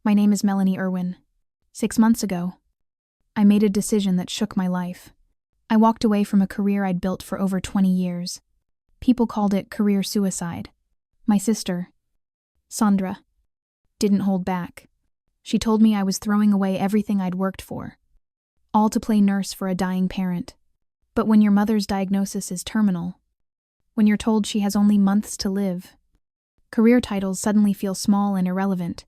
My name is Melanie Irwin. 6 months ago, I made a decision that shook my life. I walked away from a career I'd built for over 20 years. People called it career suicide. My sister, Sandra, didn't hold back. She told me I was throwing away everything I'd worked for, all to play nurse for a dying parent. But when your mother's diagnosis is terminal, when you're told she has only months to live, career titles suddenly feel small and irrelevant.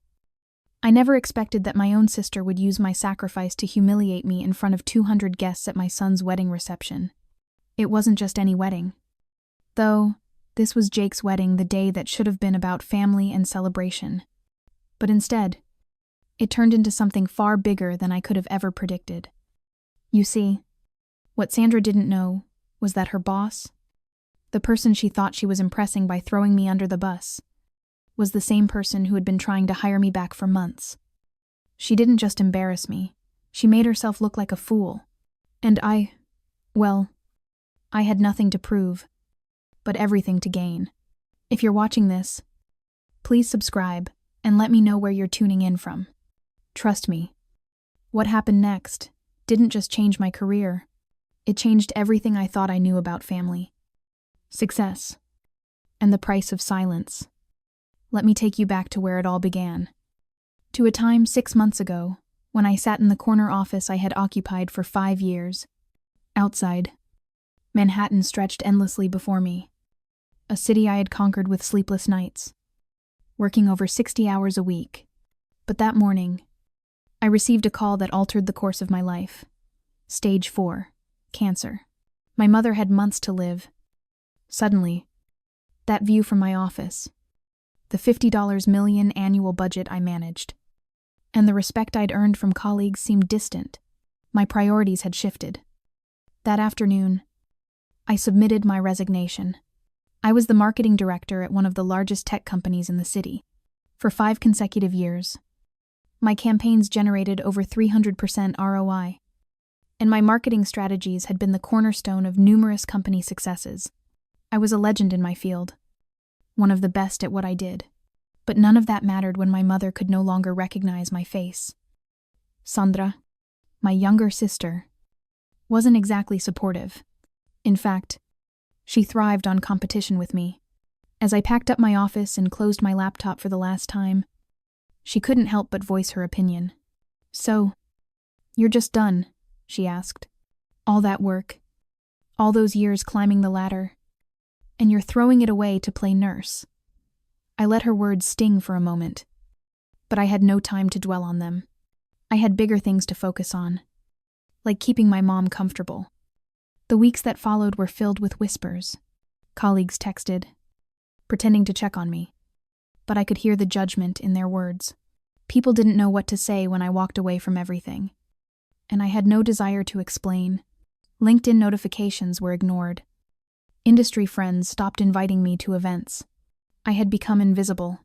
I never expected that my own sister would use my sacrifice to humiliate me in front of 200 guests at my son's wedding reception. It wasn't just any wedding. Though, this was Jake's wedding, the day that should have been about family and celebration. But instead, it turned into something far bigger than I could have ever predicted. You see, what Sandra didn't know was that her boss, the person she thought she was impressing by throwing me under the bus, was the same person who had been trying to hire me back for months. She didn't just embarrass me, she made herself look like a fool. And I had nothing to prove, but everything to gain. If you're watching this, please subscribe and let me know where you're tuning in from. Trust me, what happened next didn't just change my career, it changed everything I thought I knew about family, success, and the price of silence. Let me take you back to where it all began. To a time 6 months ago, when I sat in the corner office I had occupied for 5 years. Outside, Manhattan stretched endlessly before me, a city I had conquered with sleepless nights, working over 60 hours a week. But that morning, I received a call that altered the course of my life. Stage 4, cancer. My mother had months to live. Suddenly, that view from my office, the $50 million annual budget I managed, and the respect I'd earned from colleagues seemed distant. My priorities had shifted. That afternoon, I submitted my resignation. I was the marketing director at one of the largest tech companies in the city. For 5 consecutive years, my campaigns generated over 300% ROI, and my marketing strategies had been the cornerstone of numerous company successes. I was a legend in my field, one of the best at what I did. But none of that mattered when my mother could no longer recognize my face. Sandra, my younger sister, wasn't exactly supportive. In fact, she thrived on competition with me. As I packed up my office and closed my laptop for the last time, she couldn't help but voice her opinion. "So, you're just done?" she asked. "All that work, all those years climbing the ladder, and you're throwing it away to play nurse?" I let her words sting for a moment, but I had no time to dwell on them. I had bigger things to focus on, like keeping my mom comfortable. The weeks that followed were filled with whispers. Colleagues texted, pretending to check on me, but I could hear the judgment in their words. People didn't know what to say when I walked away from everything, and I had no desire to explain. LinkedIn notifications were ignored. Industry friends stopped inviting me to events. I had become invisible.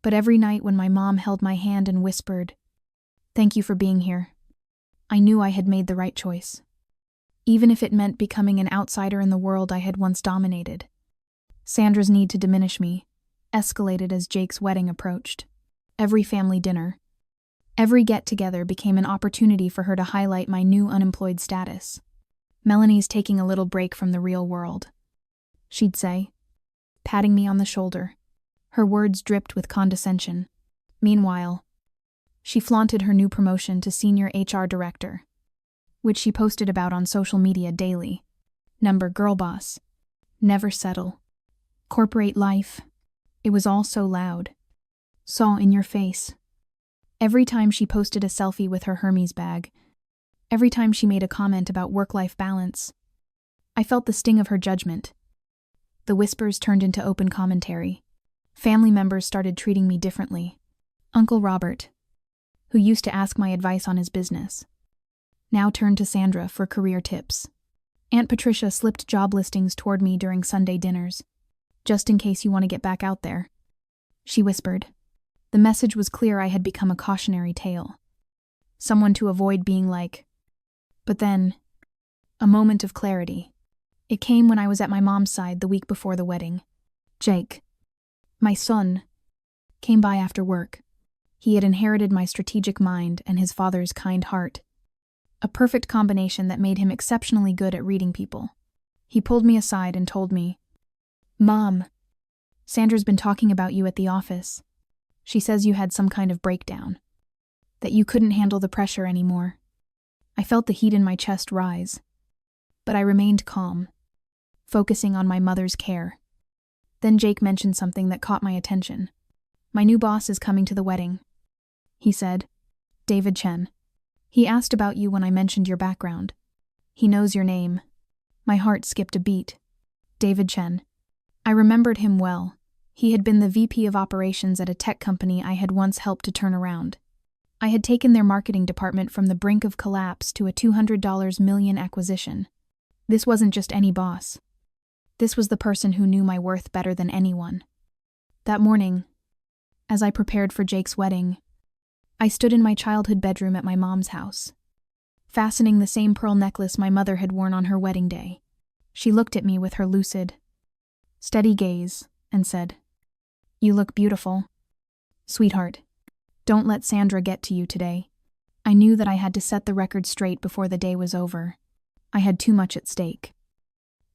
But every night when my mom held my hand and whispered, "Thank you for being here," I knew I had made the right choice, even if it meant becoming an outsider in the world I had once dominated. Sandra's need to diminish me escalated as Jake's wedding approached. Every family dinner, every get-together became an opportunity for her to highlight my new unemployed status. "Melanie's taking a little break from the real world," she'd say, patting me on the shoulder. Her words dripped with condescension. Meanwhile, she flaunted her new promotion to senior HR director, which she posted about on social media daily. Number girl boss. Never settle. Corporate life. It was all so loud. Saw in your face. Every time she posted a selfie with her Hermes bag, every time she made a comment about work-life balance, I felt the sting of her judgment. The whispers turned into open commentary. Family members started treating me differently. Uncle Robert, who used to ask my advice on his business, now turned to Sandra for career tips. Aunt Patricia slipped job listings toward me during Sunday dinners. "Just in case you want to get back out there," she whispered. The message was clear. I had become a cautionary tale. Someone to avoid being like. But then, a moment of clarity. It came when I was at my mom's side the week before the wedding. Jake, my son, came by after work. He had inherited my strategic mind and his father's kind heart. A perfect combination that made him exceptionally good at reading people. He pulled me aside and told me, "Mom, Sandra's been talking about you at the office. She says you had some kind of breakdown. That you couldn't handle the pressure anymore." I felt the heat in my chest rise. But I remained calm, focusing on my mother's care. Then Jake mentioned something that caught my attention. "My new boss is coming to the wedding," he said. "David Chen. He asked about you when I mentioned your background. He knows your name." My heart skipped a beat. David Chen. I remembered him well. He had been the VP of operations at a tech company I had once helped to turn around. I had taken their marketing department from the brink of collapse to a $200 million acquisition. This wasn't just any boss. This was the person who knew my worth better than anyone. That morning, as I prepared for Jake's wedding, I stood in my childhood bedroom at my mom's house, fastening the same pearl necklace my mother had worn on her wedding day. She looked at me with her lucid, steady gaze and said, "You look beautiful. Sweetheart, don't let Sandra get to you today." I knew that I had to set the record straight before the day was over. I had too much at stake.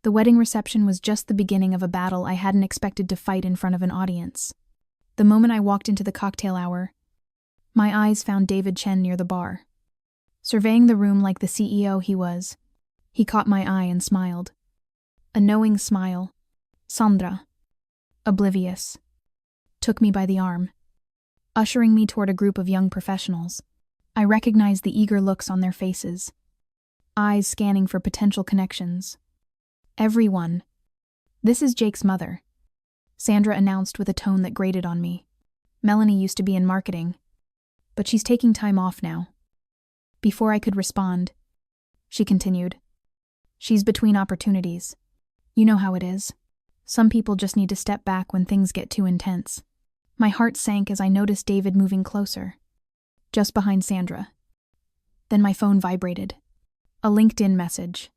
The wedding reception was just the beginning of a battle I hadn't expected to fight in front of an audience. The moment I walked into the cocktail hour, my eyes found David Chen near the bar. Surveying the room like the CEO he was, he caught my eye and smiled. A knowing smile. Sandra, oblivious, took me by the arm, ushering me toward a group of young professionals. I recognized the eager looks on their faces, eyes scanning for potential connections. "Everyone. This is Jake's mother," Sandra announced with a tone that grated on me. "Melanie used to be in marketing, but she's taking time off now." Before I could respond, she continued, "She's between opportunities. You know how it is. Some people just need to step back when things get too intense." My heart sank as I noticed David moving closer, just behind Sandra. Then my phone vibrated. A LinkedIn message.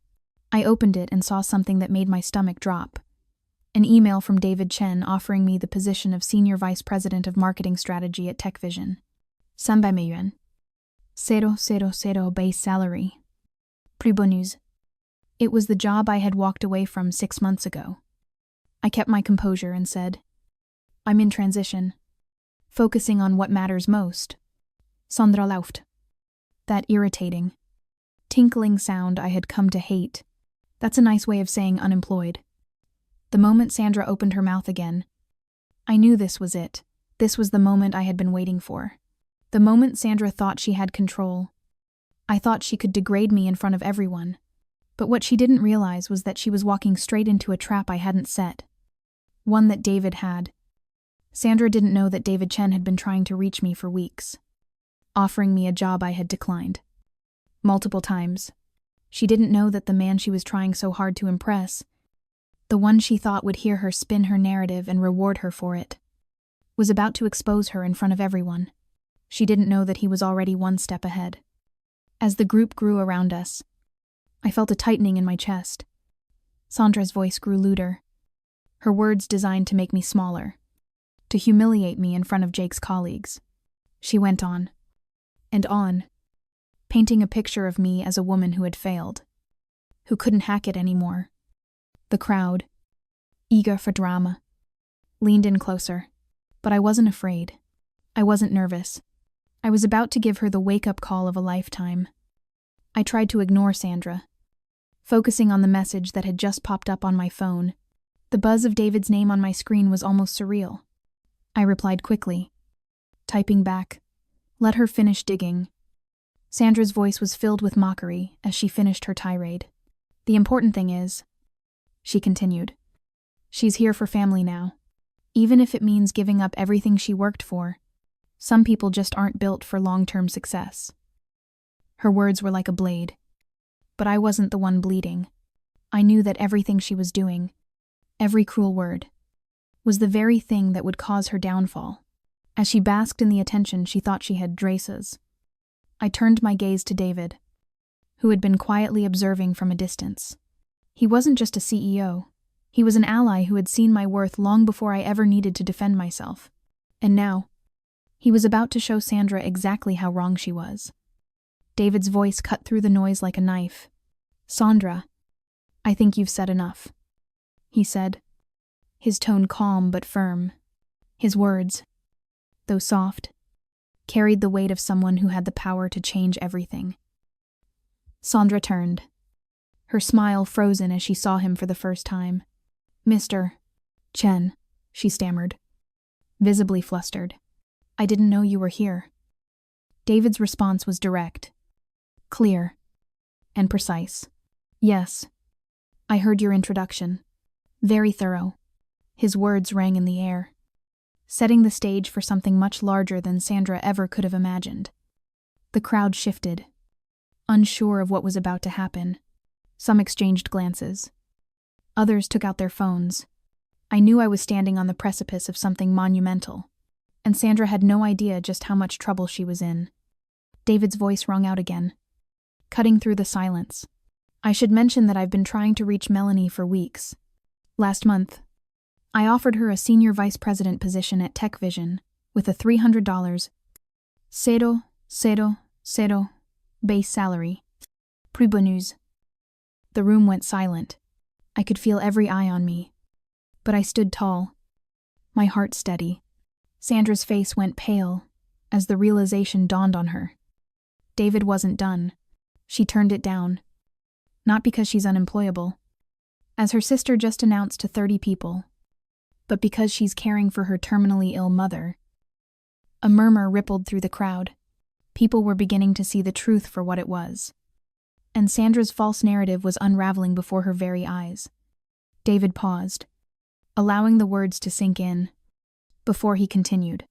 I opened it and saw something that made my stomach drop. An email from David Chen offering me the position of Senior Vice President of Marketing Strategy at TechVision. 300 million. 000 base salary. Plus bonus. It was the job I had walked away from 6 months ago. I kept my composure and said, "I'm in transition, focusing on what matters most." Sandra laughed. That irritating, tinkling sound I had come to hate. That's a nice way of saying unemployed. The moment Sandra opened her mouth again, I knew this was it. This was the moment I had been waiting for. The moment Sandra thought she had control. I thought she could degrade me in front of everyone. But what she didn't realize was that she was walking straight into a trap I hadn't set. One that David had. Sandra didn't know that David Chen had been trying to reach me for weeks, offering me a job I had declined. Multiple times. She didn't know that the man she was trying so hard to impress, the one she thought would hear her spin her narrative and reward her for it, was about to expose her in front of everyone. She didn't know that he was already one step ahead. As the group grew around us, I felt a tightening in my chest. Sandra's voice grew looser, her words designed to make me smaller, to humiliate me in front of Jake's colleagues. She went on, and on, painting a picture of me as a woman who had failed, who couldn't hack it anymore. The crowd, eager for drama, leaned in closer, but I wasn't afraid. I wasn't nervous. I was about to give her the wake-up call of a lifetime. I tried to ignore Sandra, focusing on the message that had just popped up on my phone. The buzz of David's name on my screen was almost surreal. I replied quickly, typing back, "Let her finish digging." Sandra's voice was filled with mockery as she finished her tirade. "The important thing is," she continued, "she's here for family now. Even if it means giving up everything she worked for, some people just aren't built for long-term success." Her words were like a blade. But I wasn't the one bleeding. I knew that everything she was doing, every cruel word, was the very thing that would cause her downfall. As she basked in the attention she thought she had Drace's, I turned my gaze to David, who had been quietly observing from a distance. He wasn't just a CEO. He was an ally who had seen my worth long before I ever needed to defend myself. And now, He was about to show Sandra exactly how wrong she was. David's voice cut through the noise like a knife. "Sandra, I think you've said enough," he said, his tone calm but firm. His words, though soft, carried the weight of someone who had the power to change everything. Sandra turned, her smile frozen as she saw him for the first time. "Mr. Chen," she stammered, visibly flustered. "I didn't know you were here." David's response was direct, clear, and precise. "Yes, I heard your introduction. Very thorough." His words rang in the air, setting the stage for something much larger than Sandra ever could have imagined. The crowd shifted, unsure of what was about to happen. Some exchanged glances. Others took out their phones. I knew I was standing on the precipice of something monumental, and Sandra had no idea just how much trouble she was in. David's voice rung out again, cutting through the silence. "I should mention that I've been trying to reach Melanie for weeks. Last month, I offered her a senior vice president position at Tech Vision with a $300 base salary. Plus bonus." The room went silent. I could feel every eye on me. But I stood tall, my heart steady. Sandra's face went pale as the realization dawned on her. David wasn't done. She turned it down. Not because she's unemployable, as her sister just announced to 30 people, but because she's caring for her terminally ill mother. A murmur rippled through the crowd. People were beginning to see the truth for what it was. And Sandra's false narrative was unraveling before her very eyes. David paused, allowing the words to sink in, before he continued.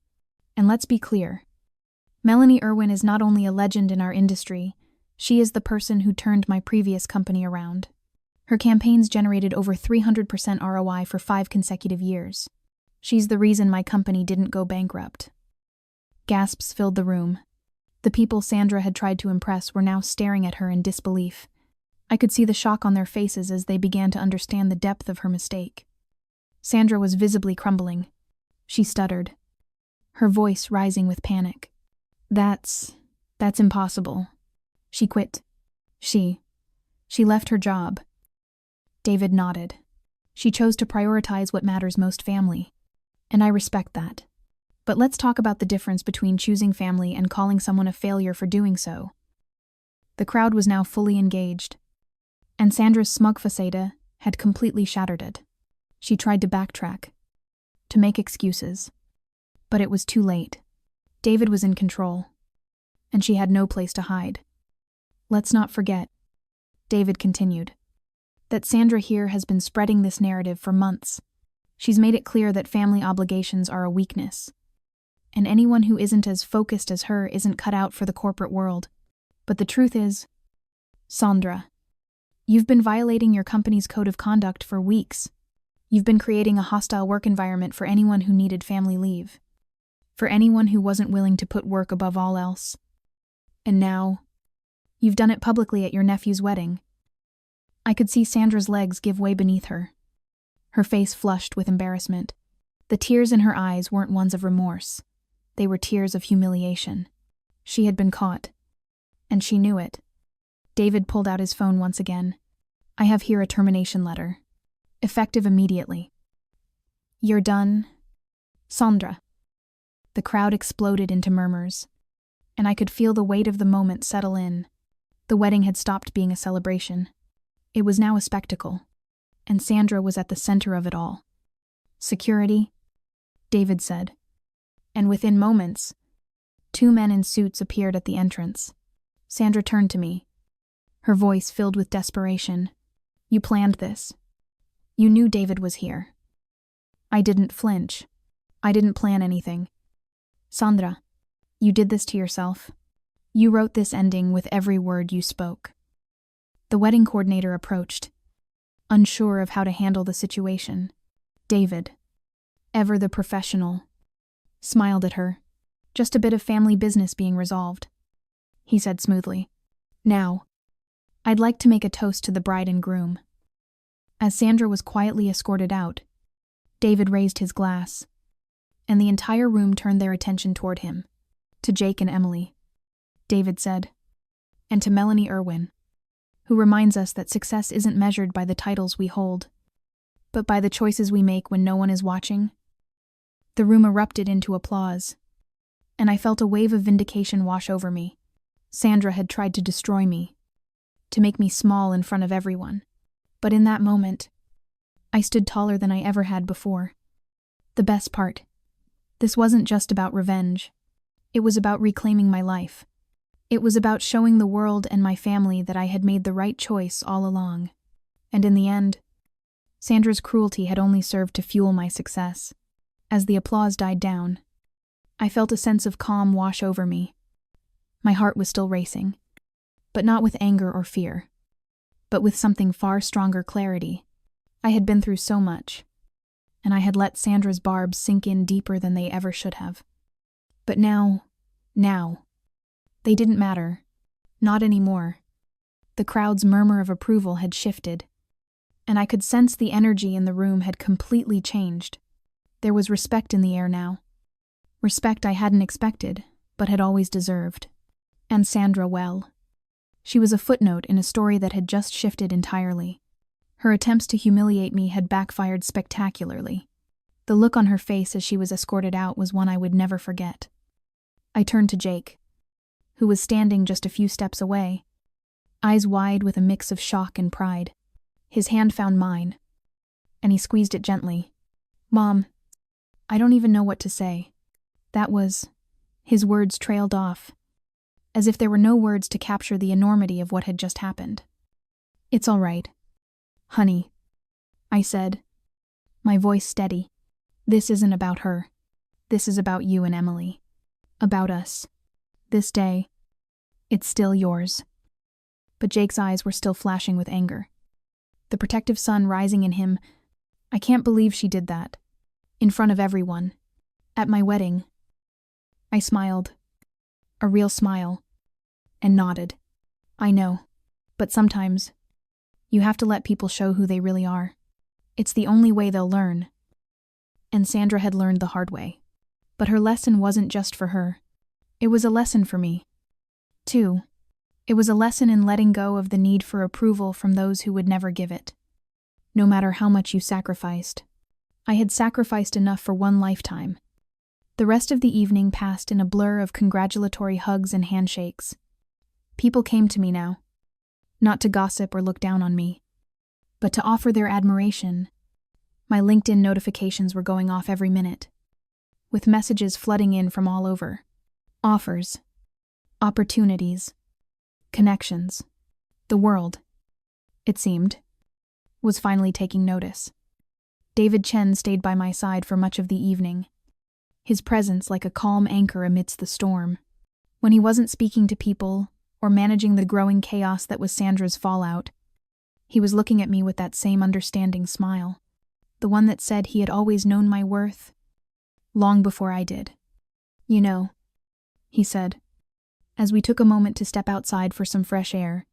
"And let's be clear. Melanie Irwin is not only a legend in our industry, she is the person who turned my previous company around. Her campaigns generated over 300% ROI for 5 consecutive years. She's the reason my company didn't go bankrupt." Gasps filled the room. The people Sandra had tried to impress were now staring at her in disbelief. I could see the shock on their faces as they began to understand the depth of her mistake. Sandra was visibly crumbling. She stuttered, her voice rising with panic. That's impossible. She quit. She left her job." David nodded. "She chose to prioritize what matters most, family. And I respect that. But let's talk about the difference between choosing family and calling someone a failure for doing so." The crowd was now fully engaged, and Sandra's smug facade had completely shattered it. She tried to backtrack, to make excuses. But it was too late. David was in control, and she had no place to hide. "Let's not forget," David continued, "that Sandra here has been spreading this narrative for months. She's made it clear that family obligations are a weakness. And anyone who isn't as focused as her isn't cut out for the corporate world. But the truth is, Sandra, you've been violating your company's code of conduct for weeks. You've been creating a hostile work environment for anyone who needed family leave, for anyone who wasn't willing to put work above all else. And now, you've done it publicly at your nephew's wedding." I could see Sandra's legs give way beneath her. Her face flushed with embarrassment. The tears in her eyes weren't ones of remorse. They were tears of humiliation. She had been caught, and she knew it. David pulled out his phone once again. "I have here a termination letter. Effective immediately. You're done, Sandra." The crowd exploded into murmurs, and I could feel the weight of the moment settle in. The wedding had stopped being a celebration. It was now a spectacle, and Sandra was at the center of it all. "Security," David said, and within moments, 2 men in suits appeared at the entrance. Sandra turned to me, her voice filled with desperation. "You planned this. You knew David was here." I didn't flinch. I didn't plan anything. "Sandra, you did this to yourself. You wrote this ending with every word you spoke." The wedding coordinator approached, unsure of how to handle the situation. David, ever the professional, smiled at her. "Just a bit of family business being resolved," he said smoothly. "Now, I'd like to make a toast to the bride and groom." As Sandra was quietly escorted out, David raised his glass, and the entire room turned their attention toward him. To Jake and Emily, David said, and to Melanie Irwin, who reminds us that success isn't measured by the titles we hold, but by the choices we make when no one is watching. The room erupted into applause, and I felt a wave of vindication wash over me. Sandra had tried to destroy me, to make me small in front of everyone. But in that moment, I stood taller than I ever had before. The best part, this wasn't just about revenge. It was about reclaiming my life. It was about showing the world and my family that I had made the right choice all along. And in the end, Sandra's cruelty had only served to fuel my success. As the applause died down, I felt a sense of calm wash over me. My heart was still racing, but not with anger or fear, but with something far stronger clarity. I had been through so much, and I had let Sandra's barbs sink in deeper than they ever should have. But now, they didn't matter. Not anymore. The crowd's murmur of approval had shifted, and I could sense the energy in the room had completely changed. There was respect in the air now. Respect I hadn't expected, but had always deserved. And Sandra, well, she was a footnote in a story that had just shifted entirely. Her attempts to humiliate me had backfired spectacularly. The look on her face as she was escorted out was one I would never forget. I turned to Jake, who was standing just a few steps away, eyes wide with a mix of shock and pride. His hand found mine, and he squeezed it gently. "Mom, I don't even know what to say." That was... His words trailed off, as if there were no words to capture the enormity of what had just happened. "It's all right, honey," I said, my voice steady. "This isn't about her. This is about you and Emily. About us. This day, it's still yours." But Jake's eyes were still flashing with anger, the protective sun rising in him. "I can't believe she did that. In front of everyone. At my wedding." I smiled. A real smile. And nodded. "I know. But sometimes, you have to let people show who they really are. It's the only way they'll learn." And Sandra had learned the hard way. But her lesson wasn't just for her. It was a lesson for me, too. It was a lesson in letting go of the need for approval from those who would never give it. No matter how much you sacrificed. I had sacrificed enough for one lifetime. The rest of the evening passed in a blur of congratulatory hugs and handshakes. People came to me now, not to gossip or look down on me, but to offer their admiration. My LinkedIn notifications were going off every minute, with messages flooding in from all over. Offers, opportunities, connections. The world, it seemed, was finally taking notice. David Chen stayed by my side for much of the evening, his presence like a calm anchor amidst the storm. When he wasn't speaking to people or managing the growing chaos that was Sandra's fallout, he was looking at me with that same understanding smile, the one that said he had always known my worth, long before I did. "You know," he said, as we took a moment to step outside for some fresh air,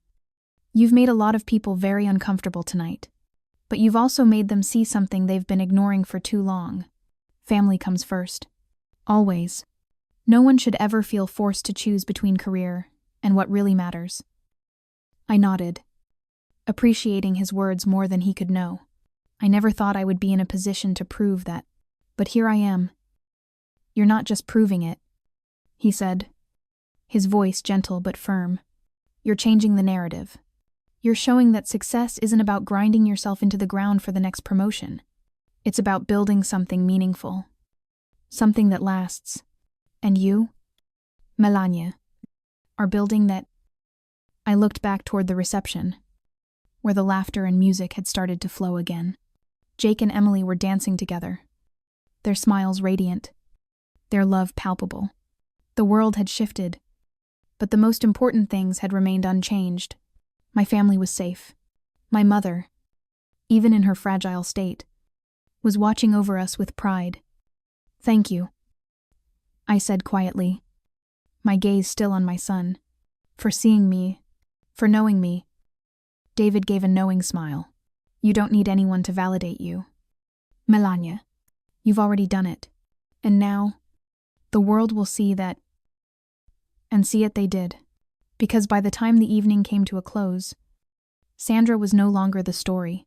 "you've made a lot of people very uncomfortable tonight, but you've also made them see something they've been ignoring for too long. Family comes first. Always. No one should ever feel forced to choose between career and what really matters." I nodded, appreciating his words more than he could know. I never thought I would be in a position to prove that, but here I am. "You're not just proving it," he said, his voice gentle but firm. "You're changing the narrative. You're showing that success isn't about grinding yourself into the ground for the next promotion. It's about building something meaningful, something that lasts. And you, Melania, are building that." I looked back toward the reception, where the laughter and music had started to flow again. Jake and Emily were dancing together, their smiles radiant, their love palpable. The world had shifted, but the most important things had remained unchanged. My family was safe. My mother, even in her fragile state, was watching over us with pride. "Thank you," I said quietly, my gaze still on my son, "for seeing me, for knowing me." David gave a knowing smile. "You don't need anyone to validate you, Melania. You've already done it. And now, the world will see that, and see it they did. Because by the time the evening came to a close, Sandra was no longer the story.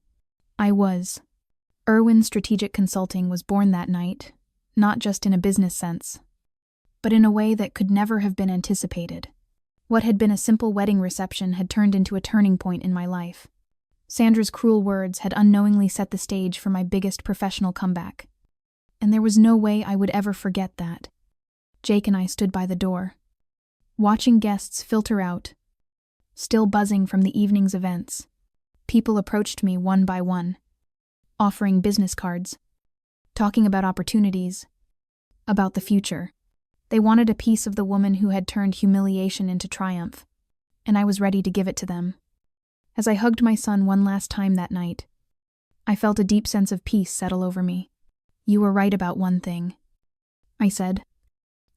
I was. Irwin Strategic Consulting was born that night, not just in a business sense, but in a way that could never have been anticipated. What had been a simple wedding reception had turned into a turning point in my life. Sandra's cruel words had unknowingly set the stage for my biggest professional comeback. And there was no way I would ever forget that. Jake and I stood by the door, watching guests filter out, still buzzing from the evening's events. People approached me one by one, offering business cards, talking about opportunities, about the future. They wanted a piece of the woman who had turned humiliation into triumph, and I was ready to give it to them. As I hugged my son one last time that night, I felt a deep sense of peace settle over me. "You were right about one thing," I said,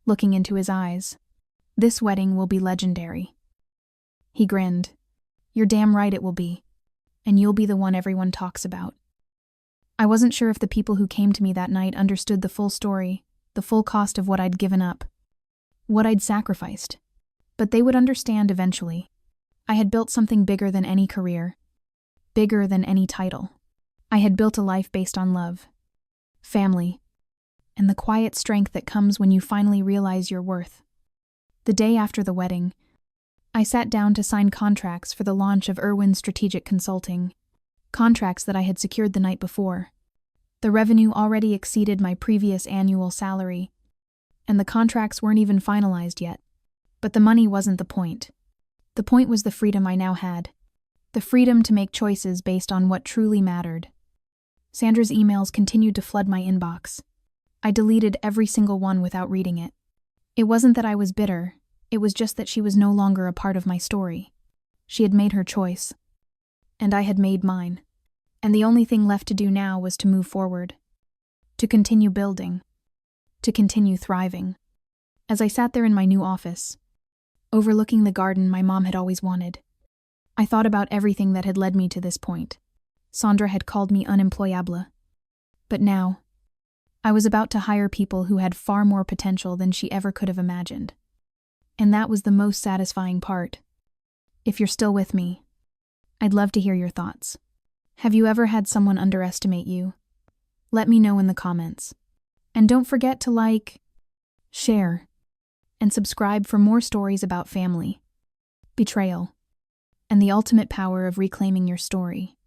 looking into his eyes. "This wedding will be legendary." He grinned. "You're damn right it will be, and you'll be the one everyone talks about." I wasn't sure if the people who came to me that night understood the full story, the full cost of what I'd given up, what I'd sacrificed. But they would understand eventually. I had built something bigger than any career, bigger than any title. I had built a life based on love, family, and the quiet strength that comes when you finally realize your worth. The day after the wedding, I sat down to sign contracts for the launch of Irwin Strategic Consulting, contracts that I had secured the night before. The revenue already exceeded my previous annual salary, and the contracts weren't even finalized yet. But the money wasn't the point. The point was the freedom I now had, the freedom to make choices based on what truly mattered. Sandra's emails continued to flood my inbox. I deleted every single one without reading it. It wasn't that I was bitter, it was just that she was no longer a part of my story. She had made her choice, and I had made mine. And the only thing left to do now was to move forward, to continue building, to continue thriving. As I sat there in my new office, overlooking the garden my mom had always wanted, I thought about everything that had led me to this point. Sandra had called me unemployable. But now, I was about to hire people who had far more potential than she ever could have imagined. And that was the most satisfying part. If you're still with me, I'd love to hear your thoughts. Have you ever had someone underestimate you? Let me know in the comments. And don't forget to like, share, and subscribe for more stories about family, betrayal, and the ultimate power of reclaiming your story.